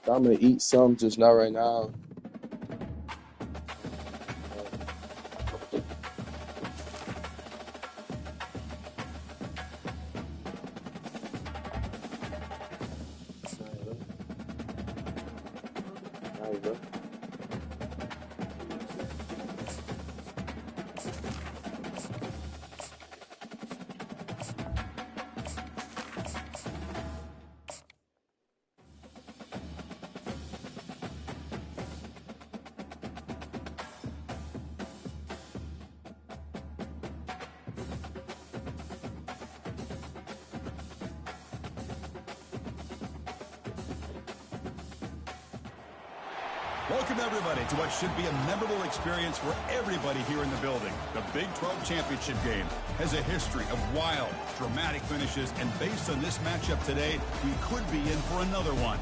I'm gonna eat some, just not right now. Welcome, everybody, to what should be a memorable experience for everybody here in the building. The Big 12 Championship game has a history of wild, dramatic finishes, and based on this matchup today, we could be in for another one.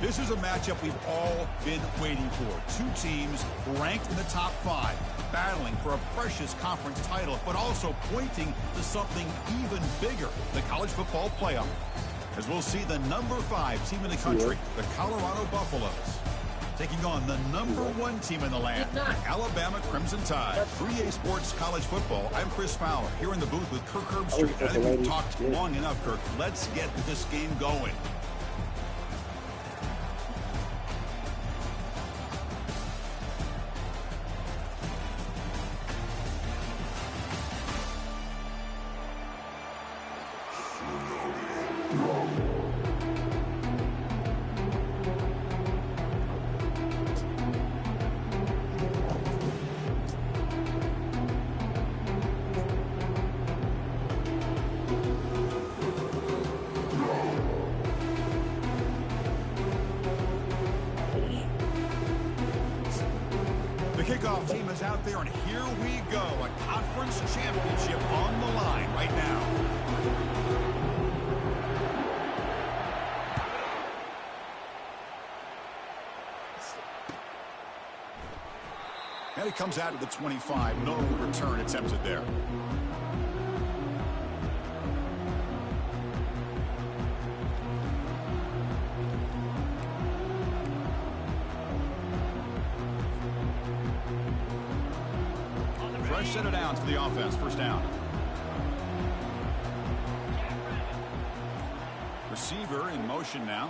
This is a matchup we've all been waiting for. Two teams ranked in the top 5, battling for a precious conference title, but also pointing to something even bigger, the college football playoff. As we'll see the number 5 team in the country, the Colorado Buffaloes, taking on the number 1 team in the land, the Alabama Crimson Tide. 3A Sports College Football. I'm Chris Fowler, here in the booth with Kirk Herbstreit. I think we've talked long enough, Kirk. Let's get this game going. Kickoff team is out there, and here we go. A conference championship on the line right now. And it comes out of the 25. No return attempted there. Fresh set of downs for the offense. First down. Receiver in motion now.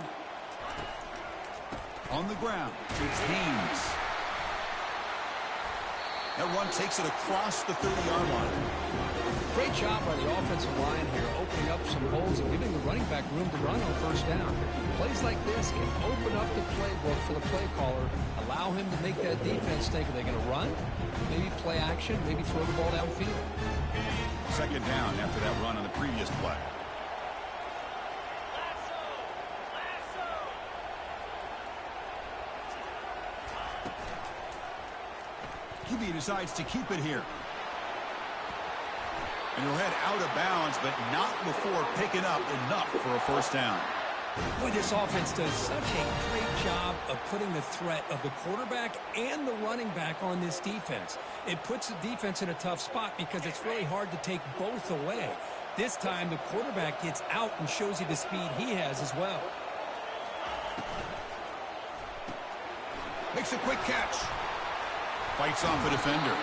On the ground, it's Haynes. That run takes it across the 30-yard line. Great job by the offensive line here, opening up some holes and giving the running back room to run on first down. Plays like this can open up the playbook for the play caller, allow him to make that defense think, are they going to run? Maybe play action, maybe throw the ball downfield. Second down after that run on the previous play. QB decides to keep it here. And he'll head out of bounds, but not before picking up enough for a first down. Boy, this offense does such a great job of putting the threat of the quarterback and the running back on this defense. It puts the defense in a tough spot because it's really hard to take both away. This time, the quarterback gets out and shows you the speed he has as well. Makes a quick catch. Fights off a defender.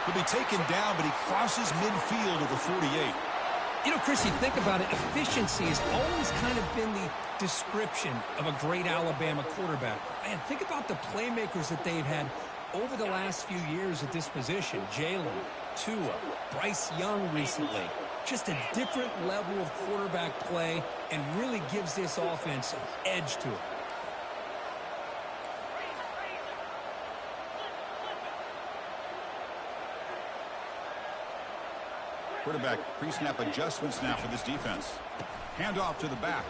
He'll be taken down, but he crosses midfield of the 48. You know, Chris, you think about it, efficiency has always kind of been the description of a great Alabama quarterback. Man, think about the playmakers that they've had over the last few years at this position. Jalen, Tua, Bryce Young recently. Just a different level of quarterback play and really gives this offense an edge to it. Quarterback pre-snap adjustments now for this defense. Handoff to the back.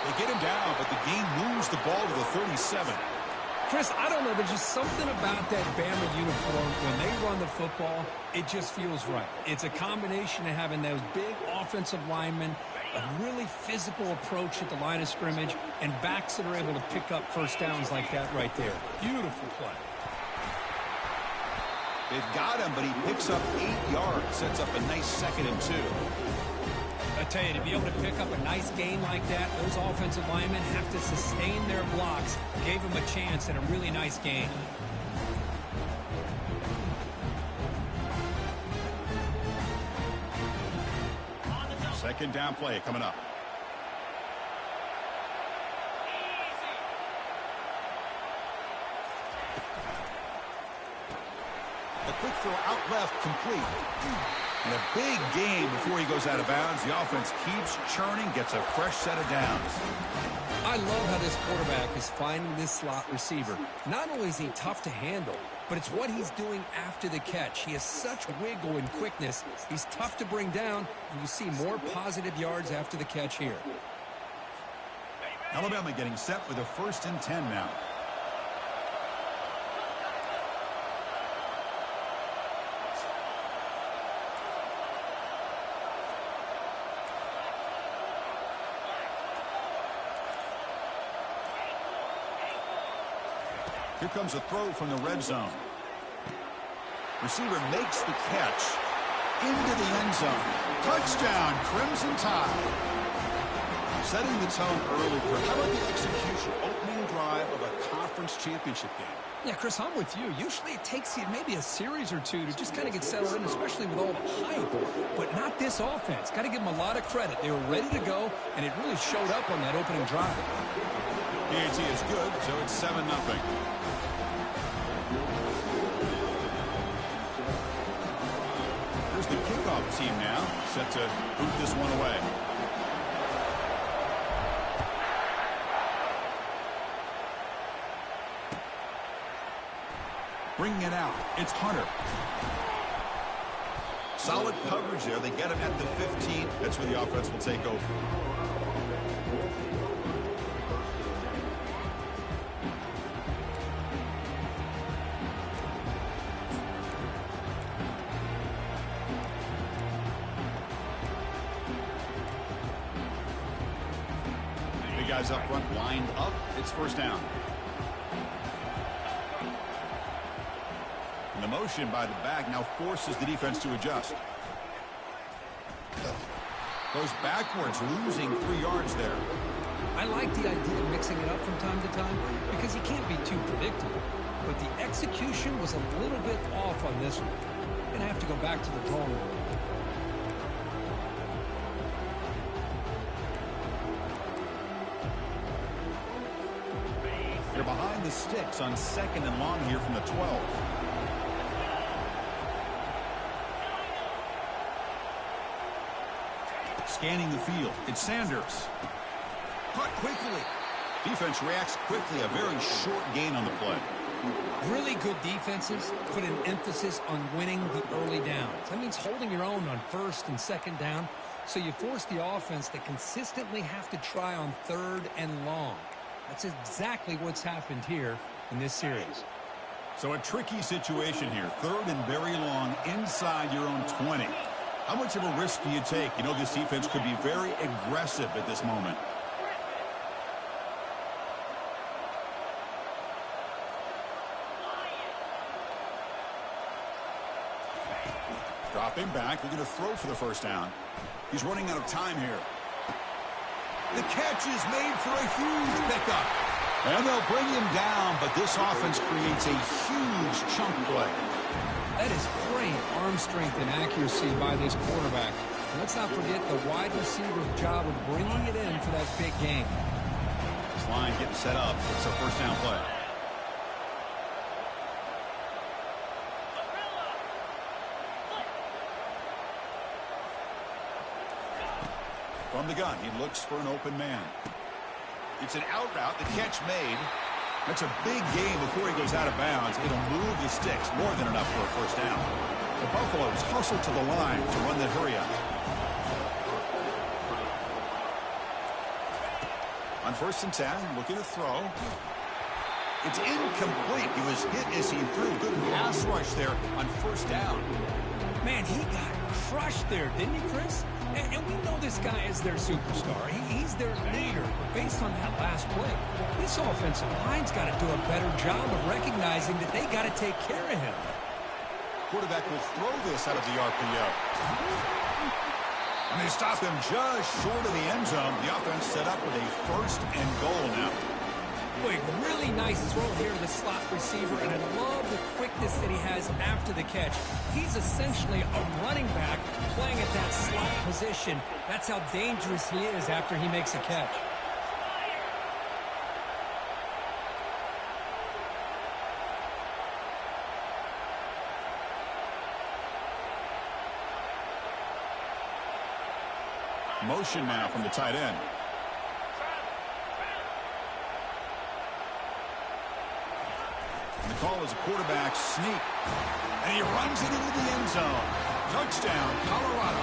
They get him down, but the game moves the ball to the 37. Chris, I don't know. There's just something about that Bama uniform. When they run the football, it just feels right. It's a combination of having those big offensive linemen, a really physical approach at the line of scrimmage, and backs that are able to pick up first downs like that right there. Beautiful play. They've got him, but he picks up 8 yards, sets up a nice 2nd and 2. A tell you, to be able to pick up a nice gain like that, those offensive linemen have to sustain their blocks. Gave them a chance and a really nice gain. Second down play coming up. A quick throw out left, complete. And a big gain before he goes out of bounds. The offense keeps churning, gets a fresh set of downs. I love how this quarterback is finding this slot receiver. Not only is he tough to handle, but it's what he's doing after the catch. He has such wiggle and quickness. He's tough to bring down, and you see more positive yards after the catch here. Alabama getting set for the 1st and 10 now. Here comes a throw from the red zone. Receiver makes the catch into the end zone. Touchdown, Crimson Tide. Setting the tone early. How about the execution? Opening drive of a conference championship game. Yeah, Chris, I'm with you. Usually it takes you maybe a series or two to just kind of get settled in, especially with all the hype. But not this offense. Got to give them a lot of credit. They were ready to go, and it really showed up on that opening drive. PAT is good, so it's 7-0. Here's the kickoff team now, set to boot this one away. Bringing it out, it's Hunter. Solid coverage there. They get him at the 15. That's where the offense will take over. Guys up front lined up. It's first down. And the motion by the back now forces the defense to adjust. Goes backwards, losing 3 yards there. I like the idea of mixing it up from time to time because you can't be too predictable. But the execution was a little bit off on this one. Gonna have to go back to the drawing board. They're behind the sticks on 2nd and long here from the 12. Scanning the field. It's Sanders. Caught quickly. Defense reacts quickly. A very short gain on the play. Really good defenses put an emphasis on winning the early downs. That means holding your own on 1st and 2nd down. So you force the offense to consistently have to try on 3rd and long. That's exactly what's happened here in this series. So a tricky situation here. 3rd and very long inside your own 20. How much of a risk do you take? You know this defense could be very aggressive at this moment. Dropping back. They're going to throw for the first down. He's running out of time here. The catch is made for a huge pickup. And they'll bring him down, but this offense creates a huge chunk play. That is great arm strength and accuracy by this quarterback. And let's not forget the wide receiver's job of bringing it in for that big game. This line getting set up. It's a first down play. From the gun, he looks for an open man. It's an out route, the catch made. That's a big gain before he goes out of bounds. It'll move the sticks, more than enough for a first down. The Buffaloes hustle to the line to run the hurry up. On 1st and 10, looking to throw. It's incomplete. He was hit as he threw. Good pass rush there on 1st down. Man, he got crushed there, didn't he, Chris? And we know this guy is their superstar. He's their leader. Based on that last play, this offensive line's got to do a better job of recognizing that they got to take care of him. Quarterback will throw this out of the RPO. And they stop him just short of the end zone. The offense set up with a 1st and goal now. Boy, really nice throw here to the slot receiver, and I love the quickness that he has after the catch. He's essentially a running back playing at that slot position. That's how dangerous he is after he makes a catch. Motion now from the tight end. And the call is a quarterback sneak. And he runs it into the end zone. Touchdown, Colorado.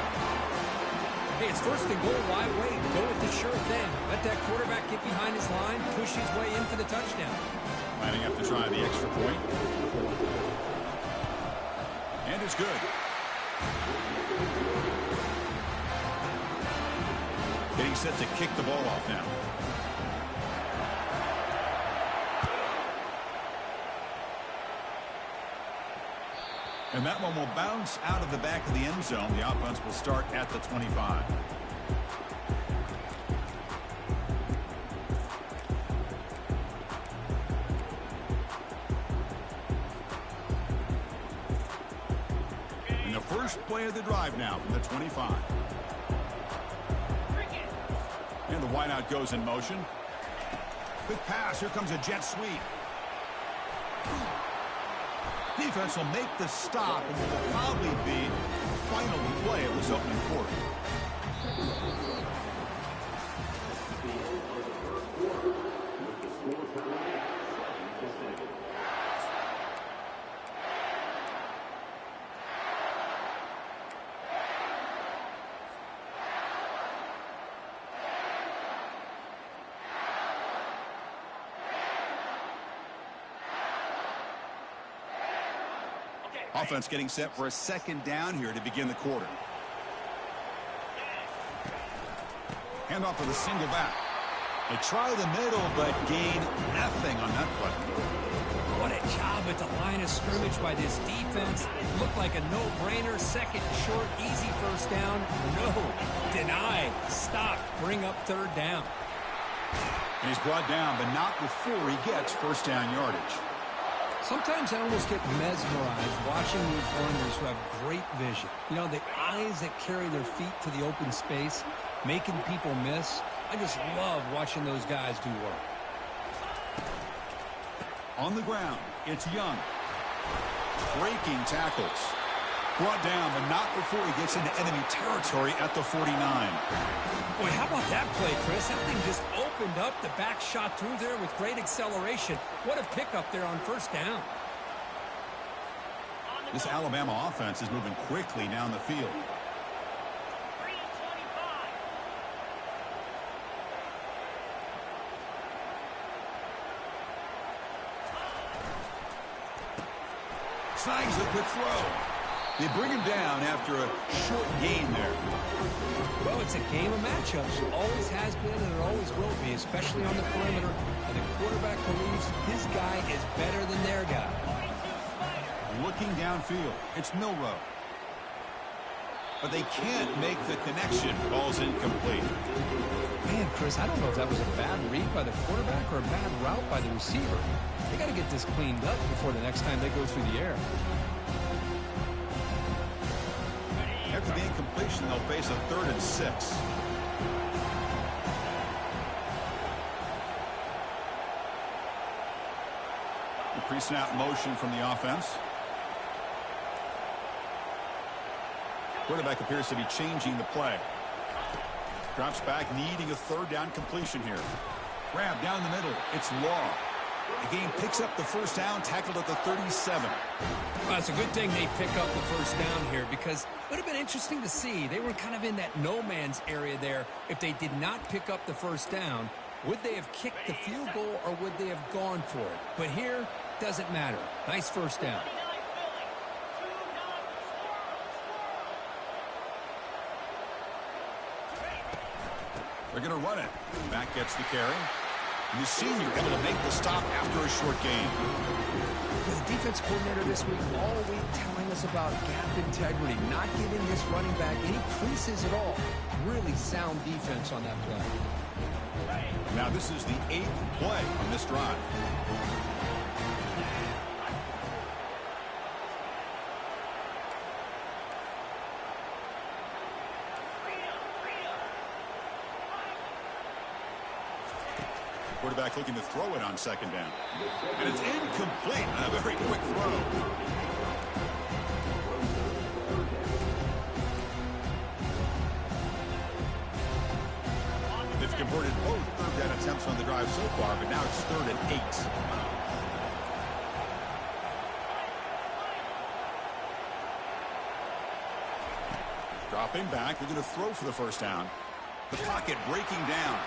Hey, it's 1st and goal. Why wait? Go with the sure thing. Let that quarterback get behind his line, push his way in for the touchdown. Lining up to try the extra point. And it's good. Getting set to kick the ball off now. And that one will bounce out of the back of the end zone. The offense will start at the 25. And the first play of the drive now from the 25. And the wideout goes in motion. Quick pass. Here comes a jet sweep. Defense will make the stop, and will probably be the final play of this opening quarter. Offense getting set for a 2nd down here to begin the quarter. Hand off for the single back. They try the middle, but gain nothing on that play. What a job at the line of scrimmage by this defense. It looked like a no-brainer. 2nd short, easy 1st down. No, deny, stop, bring up 3rd down. And he's brought down, but not before he gets 1st down yardage. Sometimes I almost get mesmerized watching these runners who have great vision. You know, the eyes that carry their feet to the open space, making people miss. I just love watching those guys do work. On the ground, it's Young. Breaking tackles. Brought down, but not before he gets into enemy territory at the 49. Boy, how about that play, Chris? That thing just opened up. The back shot through there with great acceleration. What a pickup there on 1st down. This Alabama offense is moving quickly down the field. Snags the quick throw. They bring him down after a short gain there. Well, it's a game of matchups. Always has been and it always will be, especially on the perimeter. And the quarterback believes his guy is better than their guy. Looking downfield, it's Milrow. But they can't make the connection. Ball's incomplete. Man, Chris, I don't know if that was a bad read by the quarterback or a bad route by the receiver. They got to get this cleaned up before the next time they go through the air. After the incompletion, they'll face a 3rd and 6. The pre-snap motion from the offense. Quarterback appears to be changing the play. Drops back, needing a 3rd down completion here. Grab down the middle. It's Law. The game picks up the 1st down, tackled at the 37. Well, it's a good thing they pick up the 1st down here because it would have been interesting to see. They were kind of in that no man's area there. If they did not pick up the 1st down, would they have kicked the field goal or would they have gone for it? But here, doesn't matter. Nice 1st down. They're going to run it. Back gets the carry. And the senior able to make the stop after a short gain. The defense coordinator this week, all week telling us about gap integrity, not giving this running back any creases at all. Really sound defense on that play. Now this is the 8th play on this drive. Quarterback looking to throw it on second down. And it's incomplete on a very quick throw. They've converted both third down attempts on the drive so far, but now it's 3rd and 8. Dropping back, they're going to throw for the first down. The pocket breaking down.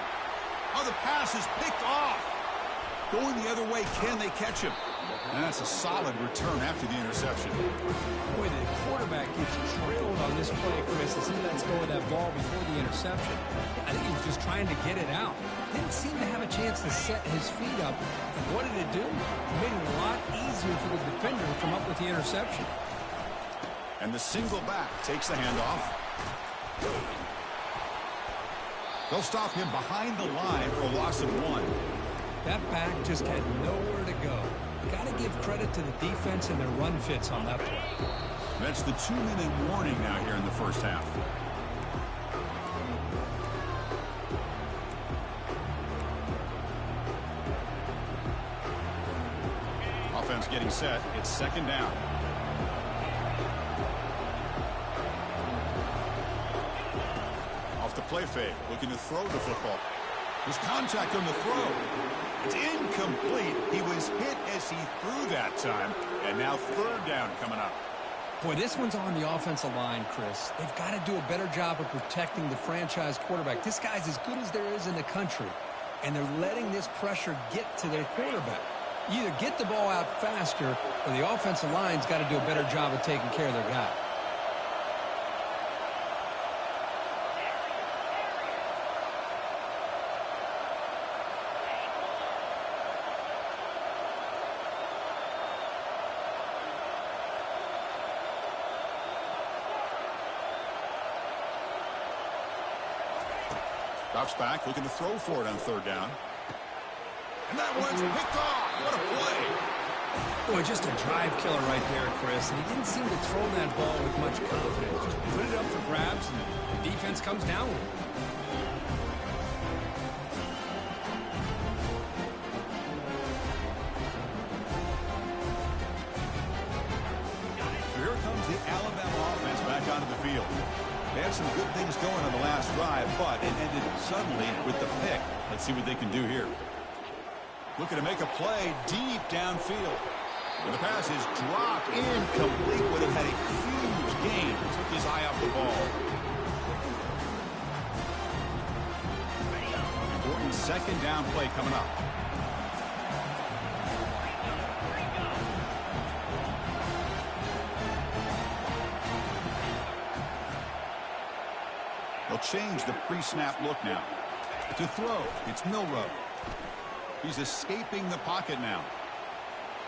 Oh, the pass is picked off. Going the other way, can they catch him? And that's a solid return after the interception. Boy, the quarterback gets drilled on this play, Chris, as he lets go of that ball before the interception. I think he was just trying to get it out. Didn't seem to have a chance to set his feet up. And what did it do? It made it a lot easier for the defender to come up with the interception. And the single back takes the handoff. They'll stop him behind the line for a loss of 1. That back just had nowhere to go. Got to give credit to the defense and their run fits on that play. That's the 2-minute warning now here in the first half. Offense getting set. It's second down. The play fake, looking to throw the football. There's contact on the throw. It's incomplete. He was hit as he threw that time. And now 3rd down coming up. Boy, this one's on the offensive line, Chris. They've got to do a better job of protecting the franchise quarterback. This guy's as good as there is in the country. And they're letting this pressure get to their quarterback. You either get the ball out faster, or the offensive line's got to do a better job of taking care of their guy. Drops back, looking to throw for it on 3rd down. And that one's picked off. What a play. Boy, just a drive killer right there, Chris. And he didn't seem to throw that ball with much confidence. Just put it up for grabs, and the defense comes down with it. So here comes the Alabama offense back onto the field. They had some good things going on the last drive, but it ended suddenly with the pick. Let's see what they can do here. Looking to make a play deep downfield. And the pass is dropped incomplete. Would have had a huge gain. Took his eye off the ball. Important 2nd down play coming up. They'll change the pre-snap look now. To throw, it's Milrow. He's escaping the pocket now.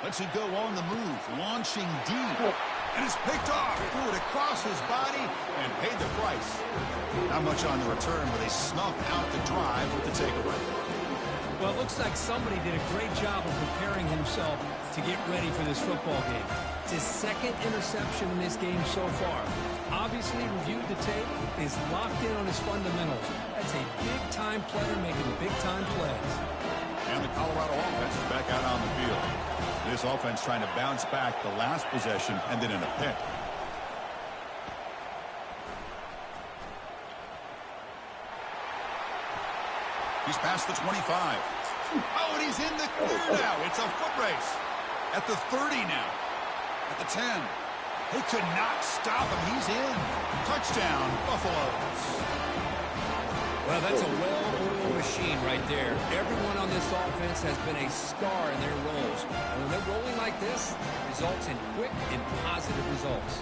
Lets it go on the move, launching deep. And it's picked off. Threw it across his body and paid the price. Not much on the return, but they snuff out the drive with the takeaway. Well, it looks like somebody did a great job of preparing himself to get ready for this football game. It's his 2nd interception in this game so far. Obviously reviewed the tape and is locked in on his fundamentals. That's a big-time player making big-time plays. And the Colorado offense is back out on the field. This offense trying to bounce back the last possession and then in a pick. He's past the 25. Oh, and he's in the clear now. It's a foot race. At the 30 now. At the 10. They could not stop him. He's in. Touchdown, Buffalo. Well, that's a well-oiled machine right there. Everyone on this offense has been a star in their roles. And when they're rolling like this, it results in quick and positive results.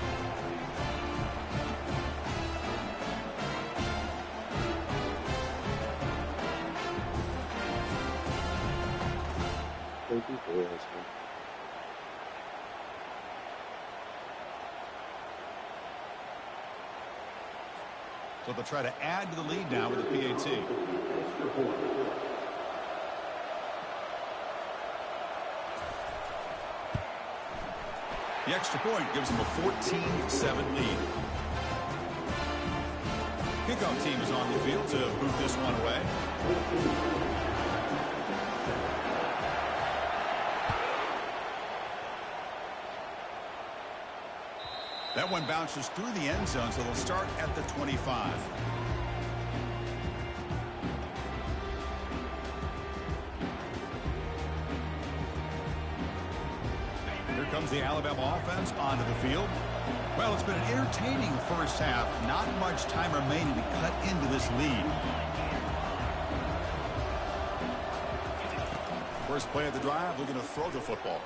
So they'll try to add to the lead now with a PAT. The extra point gives them a 14-7 lead. Kickoff team is on the field to boot this one away. That one bounces through the end zone, so they'll start at the 25. Here comes the Alabama offense onto the field. Well, it's been an entertaining first half. Not much time remaining to cut into this lead. First play of the drive, they're going to throw the football.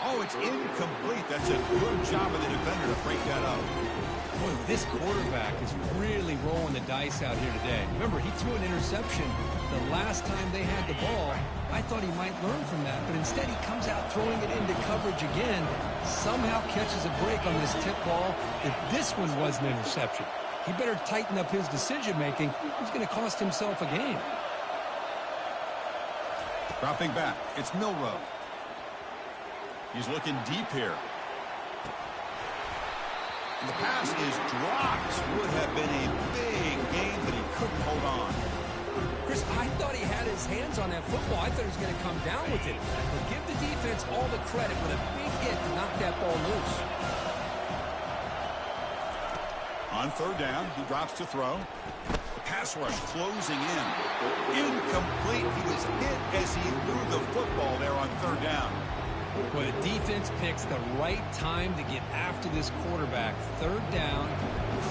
Oh, it's incomplete. That's a good job of the defender to break that up. Boy, this quarterback is really rolling the dice out here today. Remember, he threw an interception the last time they had the ball. I thought he might learn from that, but instead he comes out throwing it into coverage again, somehow catches a break on this tip ball. If this one was an interception, he better tighten up his decision-making. He's going to cost himself a game. Dropping back, it's Milrow. He's looking deep here. And the pass is dropped. Would have been a big game, but he couldn't hold on. Chris, I thought he had his hands on that football. I thought he was going to come down with it. But give the defense all the credit with a big hit to knock that ball loose. On third down, he drops to throw. The pass rush closing in. Incomplete. He was hit as he threw the football there on third down. Well, the defense picks the right time to get after this quarterback. Third down,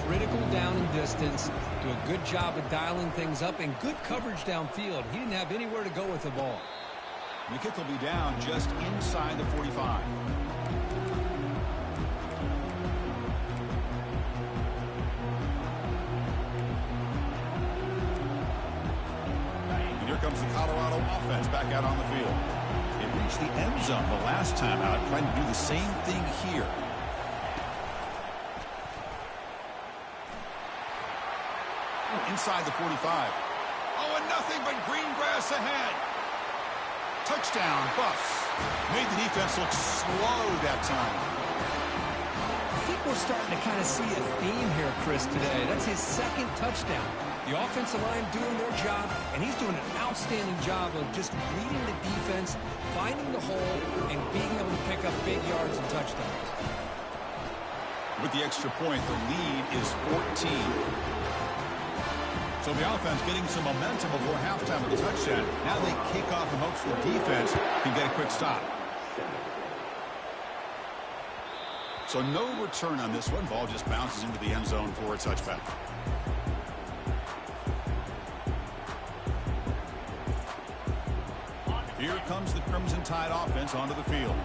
critical down and distance. Do a good job of dialing things up and good coverage downfield. He didn't have anywhere to go with the ball. The kick will be down just inside the 45. And here comes the Colorado offense back out on the field. Reached the end zone the last time out, trying to do the same thing here. Inside the 45. Oh, and nothing but green grass ahead. Touchdown, Buffs. Made the defense look slow that time. I think we're starting to kind of see a theme here, Chris, today. That's his second touchdown. The offensive line doing their job, and he's doing an outstanding job of just reading the defense, finding the hole, and being able to pick up big yards and touchdowns. With the extra point, the lead is 14. So the offense getting some momentum before halftime with the touchdown. Now they kick off in hopes the defense can get a quick stop. So no return on this one. Ball just bounces into the end zone for a touchback. Here comes the Crimson Tide offense onto the field.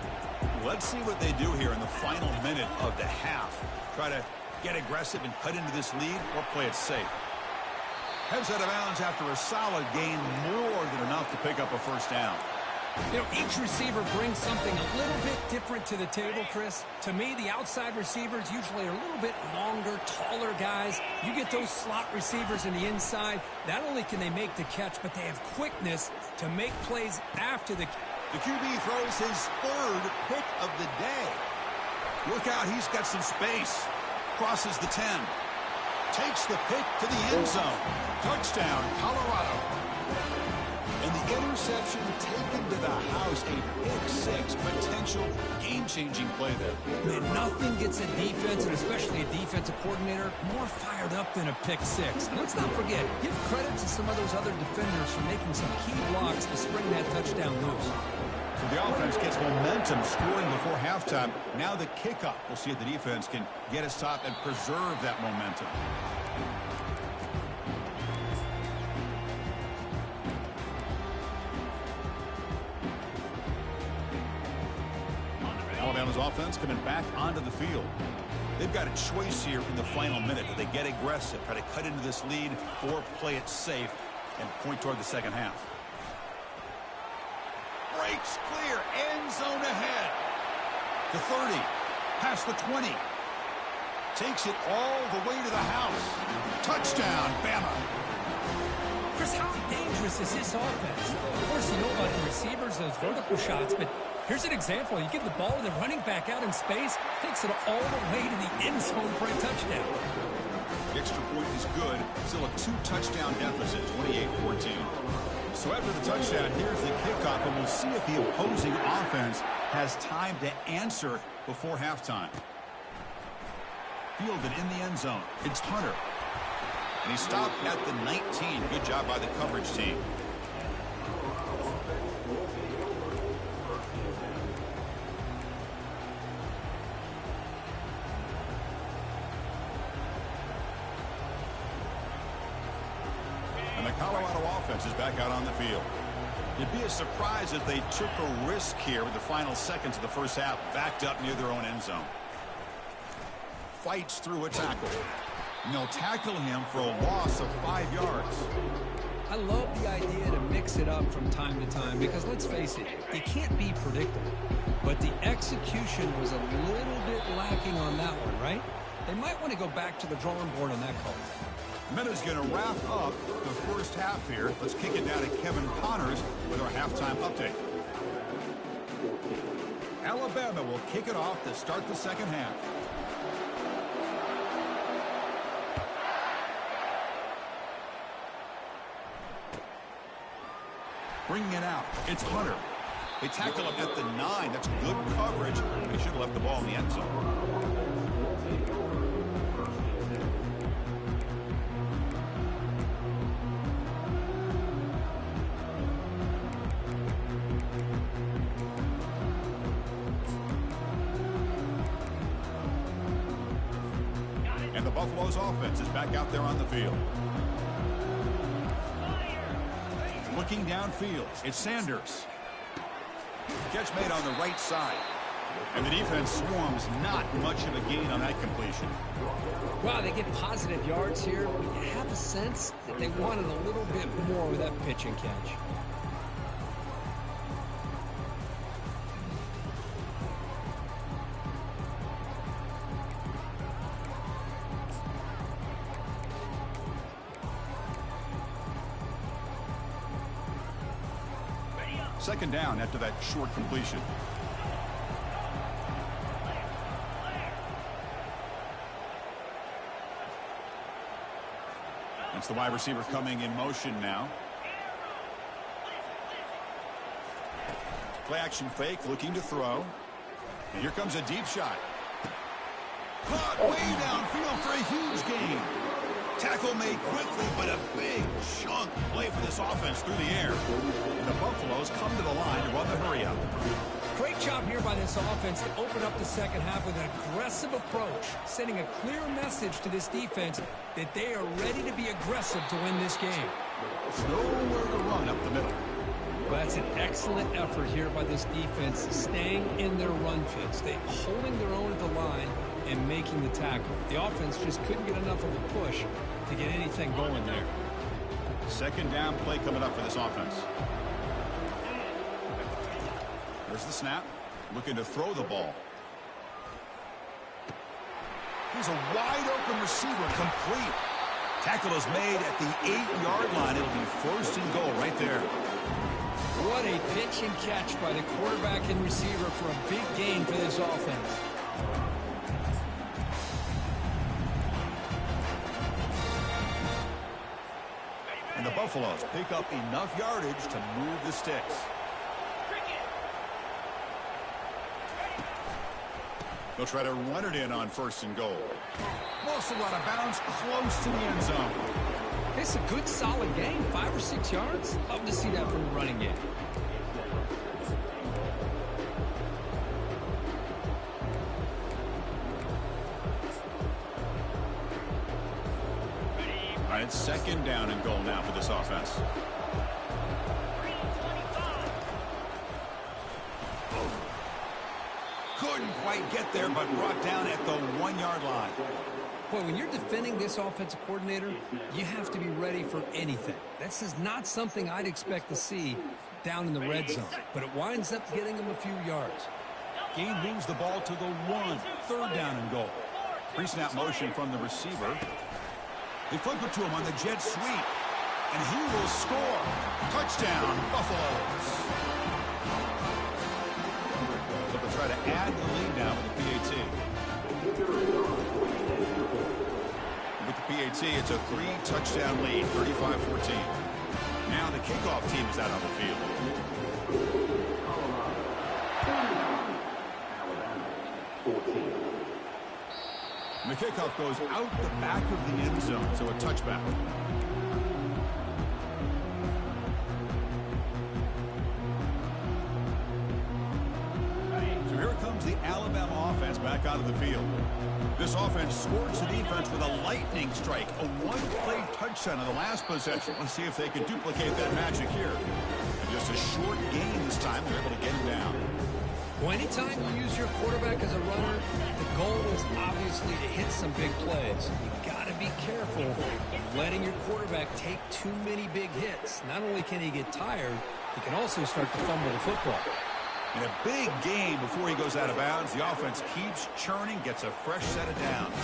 Let's see what they do here in the final minute of the half. Try to get aggressive and cut into this lead or play it safe. Heads out of bounds after a solid gain, more than enough to pick up a first down. You know, each receiver brings something a little bit different to the table, Chris. To me, the outside receivers usually are a little bit longer, taller guys. You get those slot receivers in the inside, not only can they make the catch, but they have quickness to make plays after the... The QB throws his third pick of the day. Look out, he's got some space. Crosses the 10. Takes the pick to the end zone. Touchdown, Colorado. And the interception taken to the house. A pick six, potential game-changing play there. Man, nothing gets a defense, and especially a defensive coordinator, more fired up than a pick six. And let's not forget, give credit to some of those other defenders for making some key blocks to spring that touchdown loose. So the offense gets momentum scoring before halftime. Now the kickoff. We'll see if the defense can get a stop and preserve that momentum. Alabama's offense coming back onto the field. They've got a choice here in the final minute. Do they get aggressive, try to cut into this lead, or play it safe and point toward the second half? breaks clear, end zone ahead. The 30, past the 20. Takes it all the way to the house. Touchdown, Bama. Chris, how dangerous is this offense? Of course, you know about the receivers, those vertical shots, but here's an example. You give the ball to the running back out in space, takes it all the way to the end zone for a touchdown. The extra point is good. Still a 2-touchdown deficit, 28-14. So after the touchdown, here's the kickoff, and we'll see if the opposing offense has time to answer before halftime. Fielded in the end zone. It's Hunter. And he stopped at the 19. Good job by the coverage team. And the Colorado offense is back out on the field. It'd be a surprise if they took a risk here with the final seconds of the first half, backed up near their own end zone. Fights through a tackle. And they'll tackle him for a loss of 5 yards. I love the idea to mix it up from time to time because, let's face it, you can't be predictable. But the execution was a little bit lacking on that one, right? They might want to go back to the drawing board on that call. Meta's going to wrap up the first half here. Let's kick it down to Kevin Connors with our halftime update. Alabama will kick it off to start the second half. Bringing it out. It's Hunter. They tackle him at the 9. That's good coverage. They should have left the ball in the end zone. And the Buffalo's offense is back out there on the field. Looking downfield, it's Sanders. Catch made on the right side. And the defense swarms, not much of a gain on that completion. Wow, they get positive yards here, but you have a sense that they wanted a little bit more with that pitch and catch. Second down after that short completion. That's the wide receiver coming in motion now. Play action fake, looking to throw. And here comes a deep shot. Caught way downfield for a huge gain. Tackle made quickly, but a big chunk play for this offense through the air. And the Buffaloes come to the line to run the hurry up. Great job here by this offense to open up the second half with an aggressive approach, sending a clear message to this defense that they are ready to be aggressive to win this game. Nowhere to run up the middle. Well, that's an excellent effort here by this defense, staying in their run fits. They holding their own at the line and making the tackle. The offense just couldn't get enough of a push to get anything going there. Second down play coming up for this offense. There's the snap. Looking to throw the ball. He's a wide open receiver, complete. Tackle is made at the 8-yard line. It'll be first and goal right there. What a pitch and catch by the quarterback and receiver for a big gain for this offense. And the Buffaloes pick up enough yardage to move the sticks. They'll try to run it in on first and goal. Lost a lot of bounds close to the end zone. It's a good, solid game, 5 or 6 yards. Love to see that from the running game. All right, it's second down and goal now for this offense. Couldn't quite get there, but brought down at the 1-yard line. Boy, when you're defending this offensive coordinator, you have to be ready for anything. This is not something I'd expect to see down in the red zone, but it winds up getting them a few yards. Gain moves the ball to the 1. Third down and goal. Pre-snap motion from the receiver. They flip it to him on the jet sweep. And he will score. Touchdown, Buffaloes. They'll try to add the lead now with the PAT. With the PAT, it's a 3-touchdown lead, 35-14. Now the kickoff team is out on the field. And the kickoff goes out the back of the end zone, so a touchback. So here comes the Alabama offense back out of the field. This offense scores the defense with a lightning strike, a one-play touchdown on the last possession. Let's see if they can duplicate that magic here. And just a short gain this time, they're able to get him down. Well, anytime you use your quarterback as a runner, the goal is obviously to hit some big plays. You got to be careful of letting your quarterback take too many big hits. Not only can he get tired, he can also start to fumble the football. In a big game before he goes out of bounds, the offense keeps churning, gets a fresh set of downs.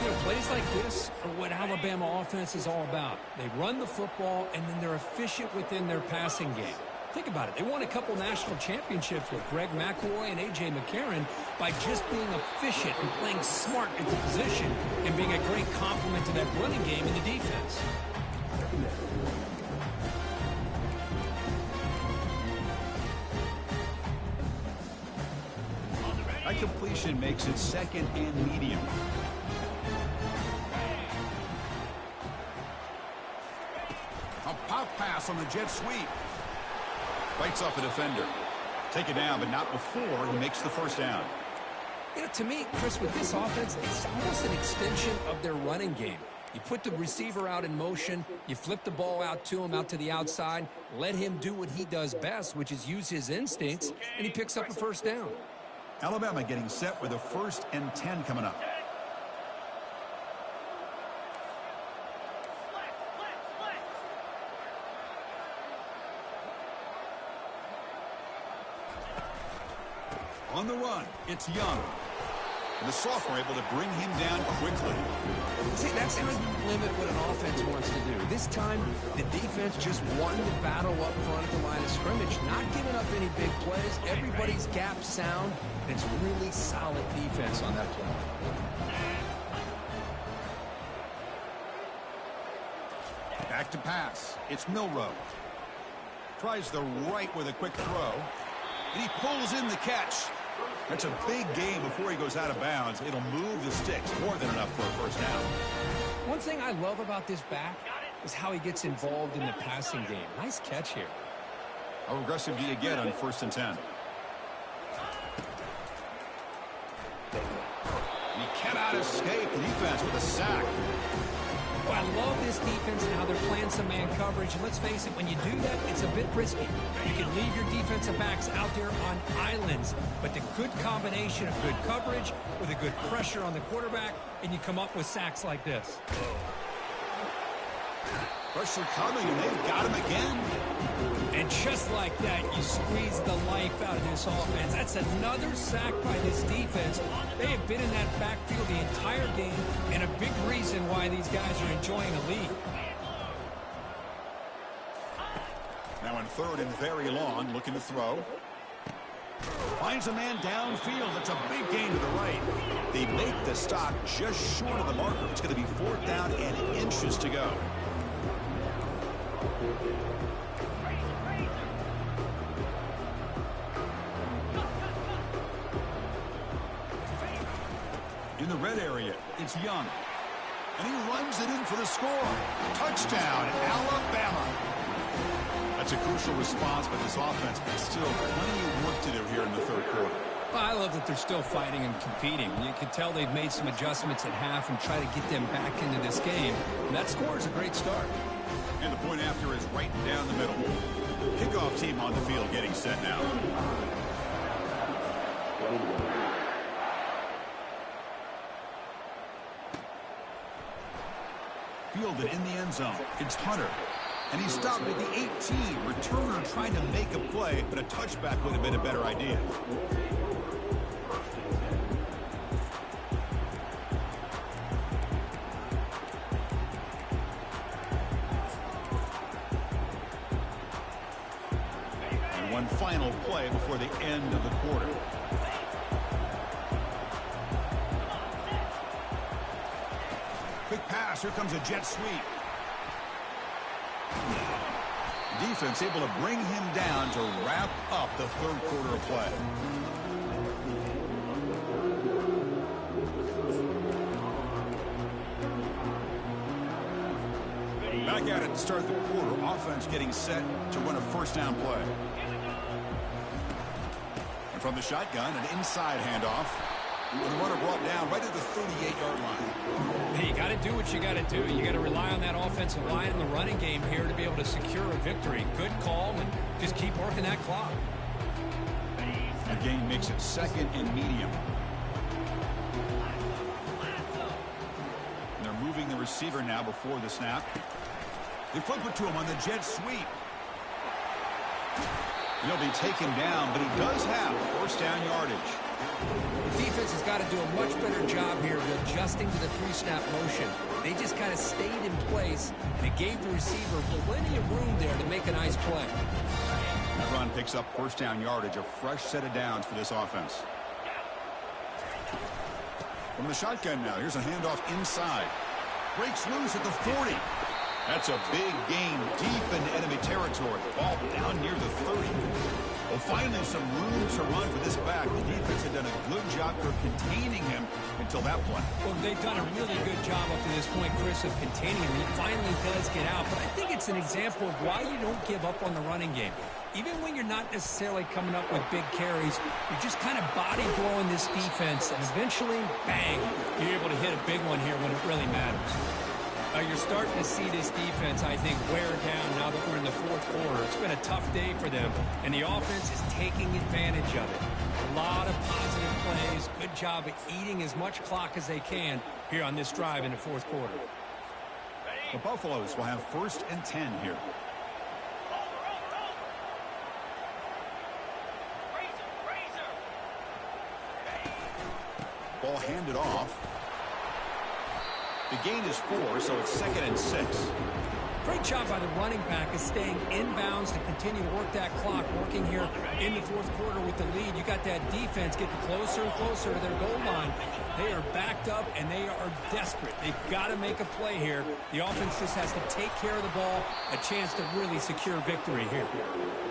You know, plays like this are what Alabama offense is all about. They run the football, and then they're efficient within their passing game. Think about it. They won a couple national championships with Greg McElroy and A.J. McCarron by just being efficient and playing smart at the position and being a great complement to that running game in the defense. That completion makes it second and medium. A pop pass on the jet sweep. Fights off a defender. Take it down, but not before he makes the first down. You know, to me, Chris, with this offense, it's almost an extension of their running game. You put the receiver out in motion, you flip the ball out to him, out to the outside, let him do what he does best, which is use his instincts, and he picks up a first down. Alabama getting set with a 1st and 10 coming up. On the run, it's Young. And the sophomore able to bring him down quickly. See, that's how you limit what an offense wants to do. This time, the defense just won the battle up front at the line of scrimmage, not giving up any big plays. Everybody's gap sound, and it's really solid defense on that play. Back to pass. It's Milrow. Tries the right with a quick throw. And he pulls in the catch. That's a big gain before he goes out of bounds. It'll move the sticks more than enough for a first down. One thing I love about this back is how he gets involved in the passing game. Nice catch here. How aggressive do you get on 1st and 10? He cannot escape the defense with a sack. Well, I love this defense and how they're playing some man coverage. And let's face it, when you do that, it's a bit risky. You can leave your defensive backs out there on islands, but the good combination of good coverage with a good pressure on the quarterback, and you come up with sacks like this. Pressure coming, and they've got him again. And just like that, you squeeze the life out of this offense. That's another sack by this defense. They have been in that backfield the entire game, and a big reason why these guys are enjoying a lead. Now in 3rd and very long, looking to throw. Finds a man downfield. That's a big gain to the right. They make the stop just short of the marker. It's going to be 4th down and inches to go. In the red area, it's Young. And he runs it in for the score. Touchdown, Alabama. That's a crucial response by this offense, but still plenty of work to do here in the 3rd quarter. Well, I love that they're still fighting and competing. You can tell they've made some adjustments at half and try to get them back into this game. And that score is a great start. And the point after is right down the middle. Kickoff team on the field getting set now. Fielded in the end zone. It's Hunter. And he's stopped at the 18, returner trying to make a play, but a touchback would have been a better idea. And one final play before the end of the quarter. Quick pass. Here comes a jet sweep. Defense able to bring him down to wrap up the third quarter of play. Back at it to start the quarter. Offense getting set to run a first down play. And from the shotgun, an inside handoff. And the runner brought down right at the 38-yard line. Hey, you got to do what you got to do. You got to rely on that offensive line in the running game here to be able to secure a victory. Good call, and just keep working that clock. The gain makes it second and medium. And they're moving the receiver now before the snap. They flip it to him on the jet sweep. He'll be taken down, but he does have first down yardage. The defense has got to do a much better job here of adjusting to the three-snap motion. They just kind of stayed in place, and it gave the receiver plenty of room there to make a nice play. That run picks up first down yardage, a fresh set of downs for this offense. From the shotgun now, here's a handoff inside. Breaks loose at the 40. That's a big gain deep into enemy territory. Ball down near the 30. Well, finally some room to run for this back. The defense had done a good job for containing him until that play. Well, they've done a really good job up to this point, Chris, of containing him. He finally does get out, but I think it's an example of why you don't give up on the running game. Even when you're not necessarily coming up with big carries, you're just kind of body blowing this defense, and eventually, bang, you're able to hit a big one here when it really matters. You're starting to see this defense, I think, wear down now that we're in the fourth quarter. It's been a tough day for them, and the offense is taking advantage of it. A lot of positive plays. Good job at eating as much clock as they can here on this drive in the fourth quarter. The Buffaloes will have first and 10 here. Ball handed off. The gain is 4, so it's second and 6. Great job by the running back is staying inbounds to continue to work that clock, working here in the fourth quarter with the lead. You got that defense getting closer and closer to their goal line. They are backed up, and they are desperate. They've got to make a play here. The offense just has to take care of the ball, a chance to really secure victory here.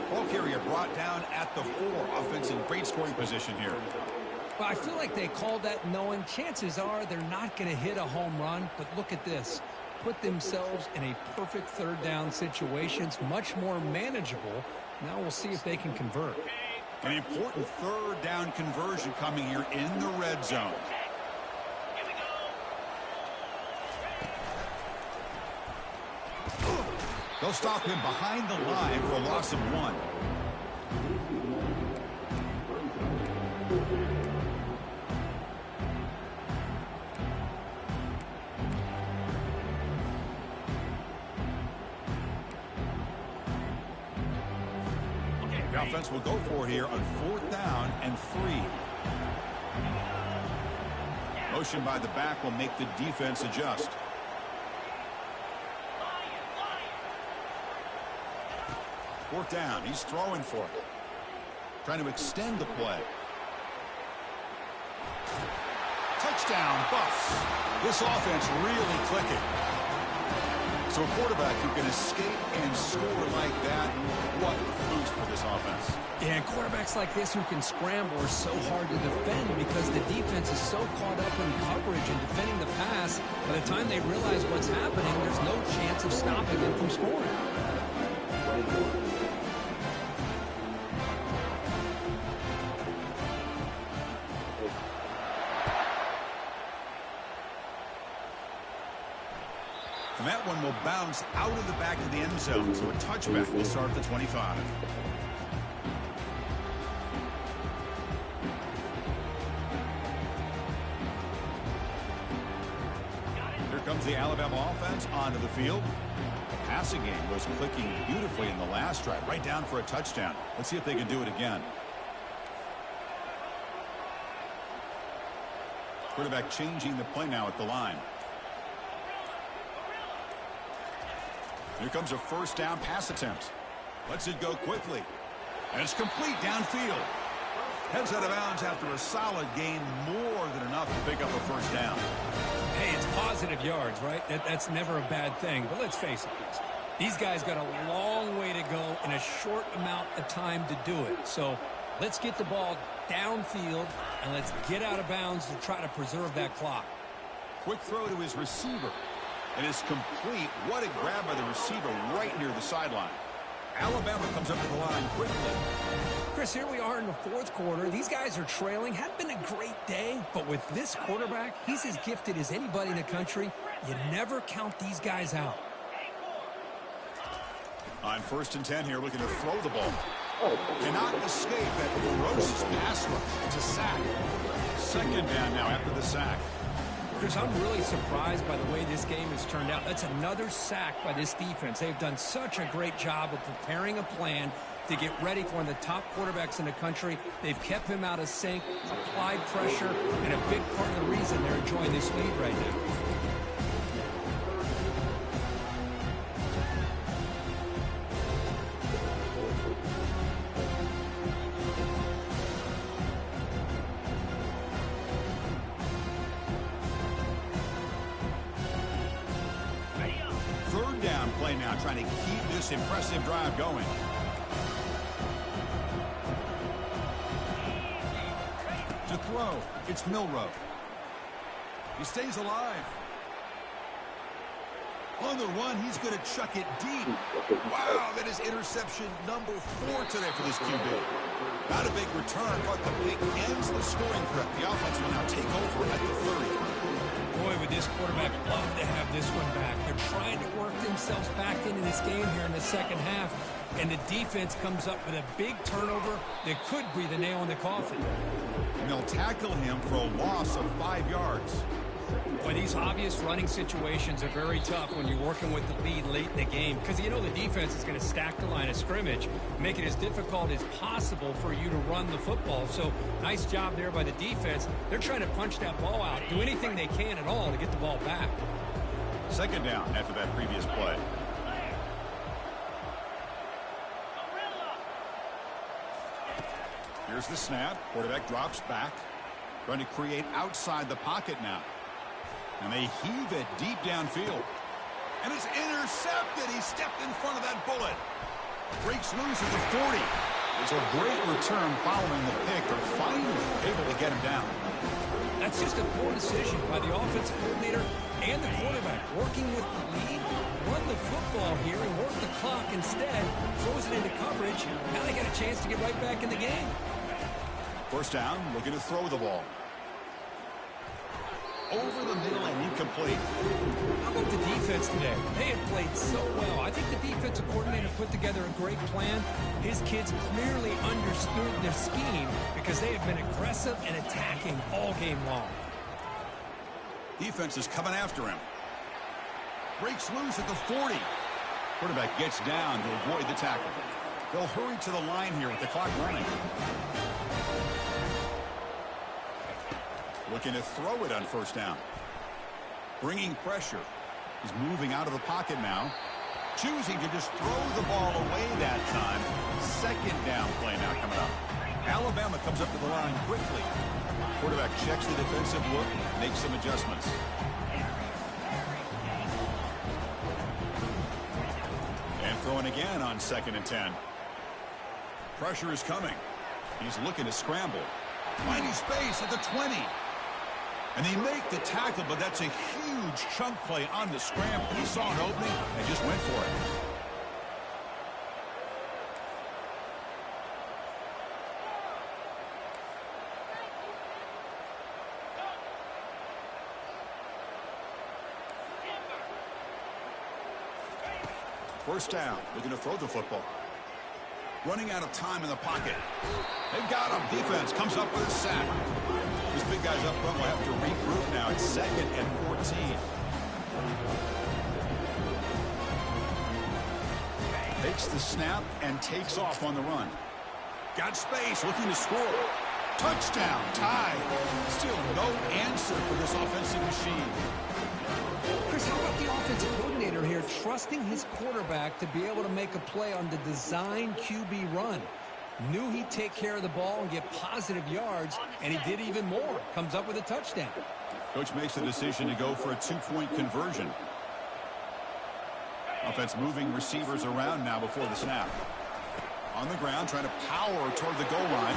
Ball carrier brought down at the 4. Offense in great scoring position here. Well, I feel like they called that knowing chances are they're not going to hit a home run, but look at this. Put themselves in a perfect third down situation. It's much more manageable. Now we'll see if they can convert. An important third down conversion coming here in the red zone. They'll stop him behind the line for a loss of 1. The offense will go for it here on 4th down and 3. Motion by the back will make the defense adjust. Fourth down. He's throwing for it. Trying to extend the play. Touchdown, Buffs. This offense really clicking. So a quarterback who can escape and score like that, what a boost for this offense. Yeah, and quarterbacks like this who can scramble are so hard to defend because the defense is so caught up in coverage and defending the pass. By the time they realize what's happening, there's no chance of stopping them from scoring. And that one will bounce out of the back of the end zone, so a touchback will start at the 25. Here comes the Alabama offense onto the field. passing game was clicking beautifully in the last drive, right down for a touchdown. Let's see if they can do it again. Quarterback changing the play now at the line. Here comes a first down pass attempt. Lets it go quickly. And it's complete downfield. Heads out of bounds after a solid gain, more than enough to pick up a first down. Hey, it's positive yards, right? That's never a bad thing. But let's face it, these guys got a long way to go in a short amount of time to do it. So let's get the ball downfield, and let's get out of bounds to try to preserve that clock. Quick throw to his receiver. And it's complete. What a grab by the receiver right near the sideline. Alabama comes up to the line quickly. Chris, here we are in the fourth quarter. These guys are trailing. Hadn't been a great day, but with this quarterback, he's as gifted as anybody in the country. You never count these guys out. On 1st and 10 here, looking to throw the ball. Cannot escape that ferocious pass rush. It's a sack. 2nd down now after the sack. Chris, I'm really surprised by the way this game has turned out. That's another sack by this defense. They've done such a great job of preparing a plan to get ready for one of the top quarterbacks in the country. They've kept him out of sync, applied pressure, and a big part of the reason they're enjoying this lead right now. Now trying to keep this impressive drive going. To throw, it's Milroe. He stays alive. On the run, he's going to chuck it deep. Wow, that is interception number 4 today for this QB. Not a big return, but the pick ends the scoring threat. The offense will now take over at the 30. Boy, would this quarterback love to have this one back. They're trying to work themselves back into this game here in the second half, and the defense comes up with a big turnover that could be the nail in the coffin. And they'll tackle him for a loss of 5 yards. Boy, these obvious running situations are very tough when you're working with the lead late in the game, because you know the defense is going to stack the line of scrimmage, make it as difficult as possible for you to run the football. So nice job there by the defense. They're trying to punch that ball out, do anything they can at all to get the ball back. 2nd down after that previous play. Here's the snap. Quarterback drops back. Trying to create outside the pocket now. And they heave it deep downfield. And it's intercepted. He stepped in front of that bullet. Breaks loose at the 40. It's a great return following the pick. They're finally able to get him down. That's just a poor decision by the offensive coordinator and the quarterback. Working with the lead, run the football here and work the clock instead. Throws it into coverage. Now they got a chance to get right back in the game. 1st down, looking to throw the ball. Over the middle and incomplete. How about the defense today? They have played so well. I think the defensive coordinator put together a great plan. His kids clearly understood their scheme because they have been aggressive and attacking all game long. Defense is coming after him. Breaks loose at the 40. Quarterback gets down to avoid the tackle. They'll hurry to the line here with the clock running. Looking to throw it on 1st down. Bringing pressure. He's moving out of the pocket now. Choosing to just throw the ball away that time. 2nd down play now coming up. Alabama comes up to the line quickly. Quarterback checks the defensive look, makes some adjustments. And throwing again on 2nd and 10. Pressure is coming. He's looking to scramble. Finding space at the 20. And they make the tackle, but that's a huge chunk play on the scramble. He saw an opening and just went for it. First down, looking to throw the football. Running out of time in the pocket. They've got him. Defense comes up with a sack. These big guys up front will have to regroup now. It's 2nd and 14. Takes the snap and takes off on the run. Got space, looking to score. Touchdown, tied. Still no answer for this offensive machine. Chris, how about the offensive coordinator here trusting his quarterback to be able to make a play on the design QB run? Knew he'd take care of the ball and get positive yards, and he did even more. Comes up with a touchdown. Coach makes the decision to go for a two-point conversion. Offense moving receivers around now before the snap. On the ground, trying to power toward the goal line.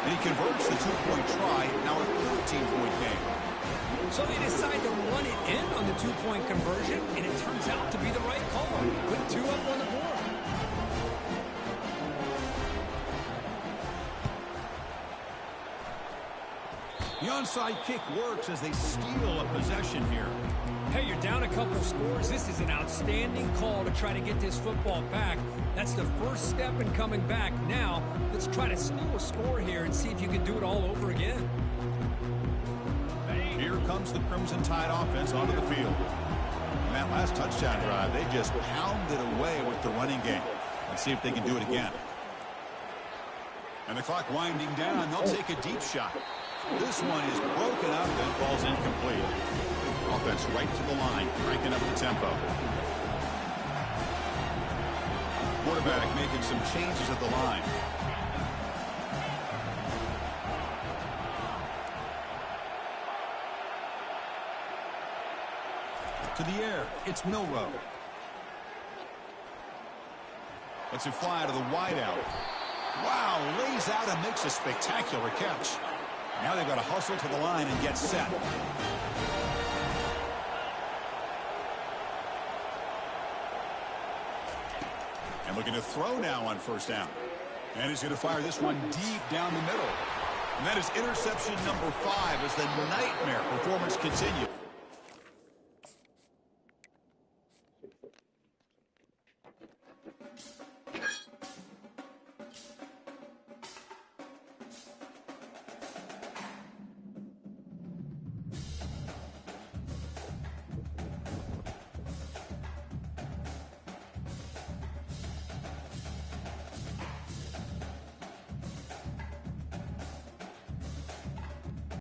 And he converts the two-point try. Now a 13-point game. So they decide to run it in on the two-point conversion, and it turns out to be the right call. Put 2 up on the board. The onside kick works as they steal a possession here. Hey, you're down a couple scores. This is an outstanding call to try to get this football back. That's the first step in coming back. Now, let's try to steal a score here and see if you can do it all over again. Here comes the Crimson Tide offense onto the field. In that last touchdown drive, they just pounded away with the running game. Let's see if they can do it again. And the clock winding down, they'll take a deep shot. This one is broken up and falls incomplete. Offense right to the line, cranking up the tempo. Quarterback making some changes at the line. To the air, it's Milrow. Lets it fly to the wideout. Wow, lays out and makes a spectacular catch. Now they've got to hustle to the line and get set. And looking to throw now on first down. And he's going to fire this one deep down the middle. And that is interception number 5 as the nightmare performance continues.